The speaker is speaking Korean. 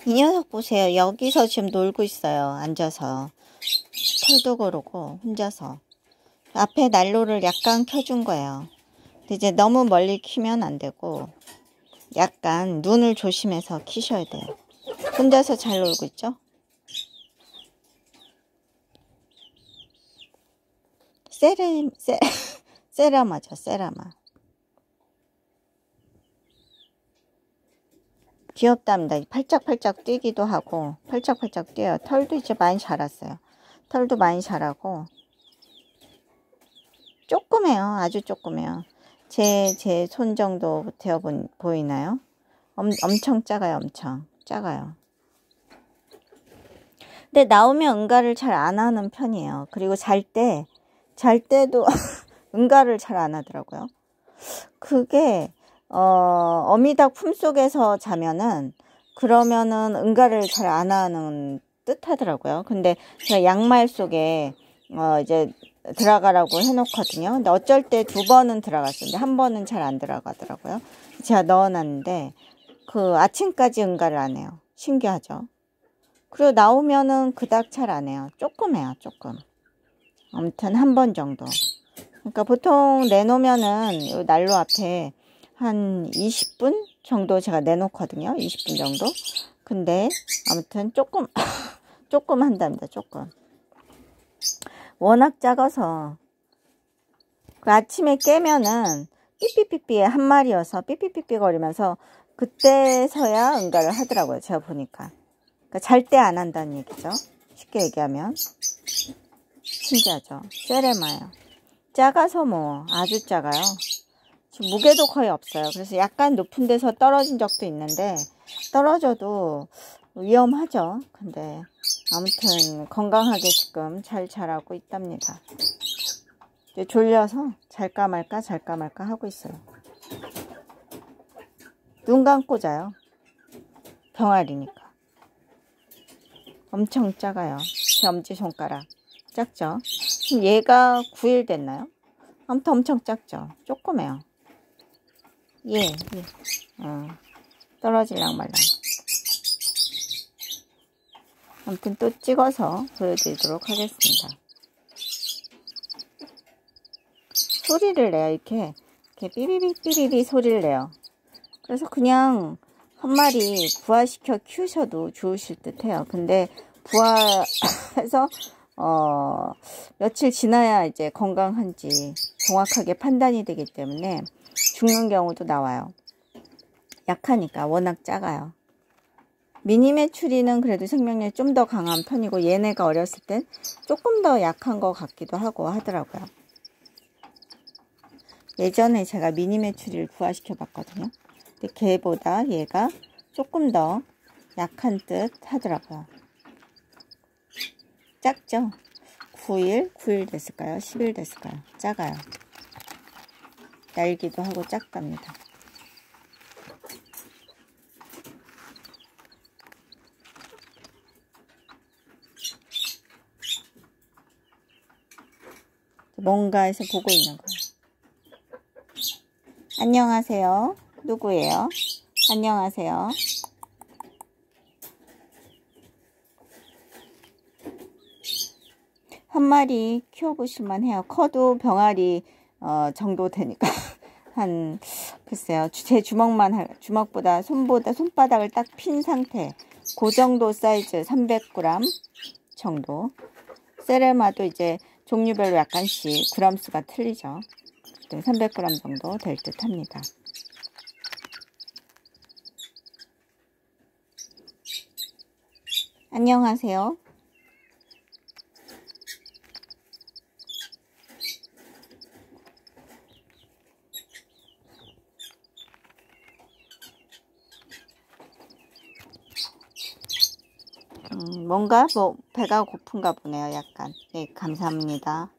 이 녀석 보세요. 여기서 지금 놀고 있어요. 앉아서. 털도 고르고 혼자서. 앞에 난로를 약간 켜준 거예요. 근데 이제 너무 멀리 키면 안 되고 약간 눈을 조심해서 키셔야 돼요. 혼자서 잘 놀고 있죠? 세라마죠, 세라마. 귀엽답니다. 팔짝팔짝 뛰기도 하고 팔짝팔짝 뛰어요. 털도 이제 많이 자랐어요. 털도 많이 자라고 조그매요. 아주 조그매요. 제 손 정도 되어 보이나요? 엄청 작아요. 엄청 작아요. 근데 나오면 응가를 잘 안 하는 편이에요. 그리고 잘 때도 응가를 잘 안 하더라고요. 그게 어미닭 품속에서 자면은 그러면은 응가를 잘 안 하는 뜻 하더라고요. 근데 제가 양말 속에 이제 들어가라고 해놓거든요. 근데 어쩔 때 2번은 들어갔어요. 근데 1번은 잘 안 들어가더라고요. 제가 넣어놨는데 그 아침까지 응가를 안 해요. 신기하죠? 그리고 나오면은 그닥 잘 안 해요. 조금 해요. 조금. 아무튼 1번 정도. 그러니까 보통 내놓으면은 요 난로 앞에 한 20분 정도 제가 내놓거든요. 20분 정도. 근데 아무튼 조금 조금 한답니다. 조금. 워낙 작아서 그 아침에 깨면은 삐삐삐삐 한 마리여서 삐삐삐삐 거리면서 그때서야 응가를 하더라고요. 제가 보니까. 그러니까 잘 때 안 한다는 얘기죠. 쉽게 얘기하면. 신기하죠. 세레마예요. 작아서 뭐 아주 작아요. 지금 무게도 거의 없어요. 그래서 약간 높은 데서 떨어진 적도 있는데 떨어져도 위험하죠. 근데 아무튼 건강하게 지금 잘 자라고 있답니다. 이제 졸려서 잘까 말까 하고 있어요. 눈 감고 자요. 병아리니까. 엄청 작아요. 제 엄지손가락. 작죠? 얘가 9일 됐나요? 아무튼 엄청 작죠? 조그매요. 예. 떨어질랑 말랑. 아무튼 또 찍어서 보여드리도록 하겠습니다. 소리를 내요. 이렇게 삐비비 소리를 내요. 그래서 그냥 한 마리 부화시켜 키우셔도 좋으실 듯 해요. 근데 부화해서 며칠 지나야 이제 건강한지 정확하게 판단이 되기 때문에 죽는 경우도 나와요. 약하니까 워낙 작아요. 미니 메추리는 그래도 생명력이 좀 더 강한 편이고 얘네가 어렸을 땐 조금 더 약한 것 같기도 하고 하더라고요. 예전에 제가 미니 메추리를 부화시켜 봤거든요. 근데 걔보다 얘가 조금 더 약한 듯 하더라고요. 작죠? 9일 됐을까요? 10일 됐을까요? 작아요. 날기도 하고 작답니다. 뭔가 해서 보고 있는 거예요. 안녕하세요. 누구예요? 안녕하세요. 한 마리 키워보실만 해요. 커도 병아리 정도 되니까 한 글쎄요. 제 주먹보다 손바닥을 딱 핀 상태. 그 정도 사이즈 300g 정도. 세레마도 이제 종류별로 약간씩 그램 수가 틀리죠. 300g 정도 될 듯 합니다. 안녕하세요. 뭔가 배가 고픈가 보네요. 약간. 네, 감사합니다.